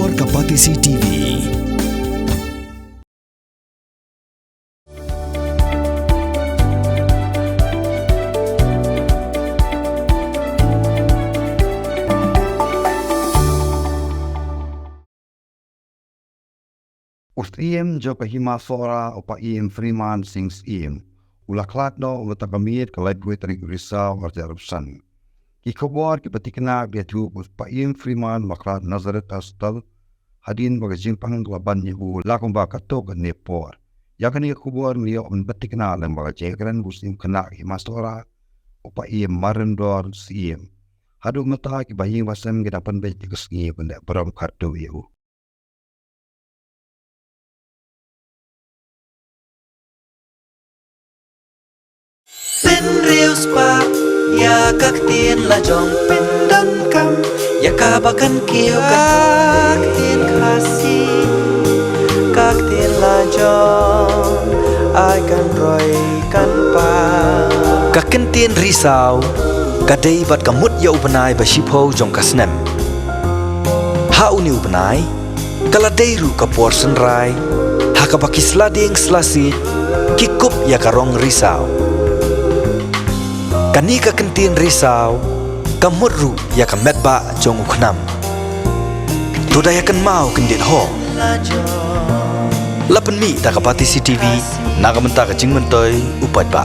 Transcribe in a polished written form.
Warga Patisi TV. Ustiem jo kahima sora opa iem Freeman sings iem. Ulaklat no utakamit kalai buit ring risau arjarupsan. Ikobor ki patikna biatu pa iem Freeman maklat Nazaret Hospital hadin bagajimpang laban yehu lakumba katok nepor. Yakani kubor liyo patikna lam bagajekran muslim kena hima sora opa iem marendor siem. Hadu mata ki bayi wasam gidapan bej kesngi benda beram kartu yehu. Bên riêu spa ya các tiên là dòng bên đan cam ya cả ba căn kiêu các tiên khasi các tiên là dòng ai căn rồi căn pa các căn tiên risau các đây vật cả mút dâu benai và shipho dòng kasnem ha uniu benai kala đây ru kapor senrai ha kapakisla ding slasi kikup ya karong risau kani ka kentin risau kamurru ya ka metba jong ukhnam to da ya kan mau kendit ho lapan mi ta ka Patisi TV naga menta ka jingmentoi upat ba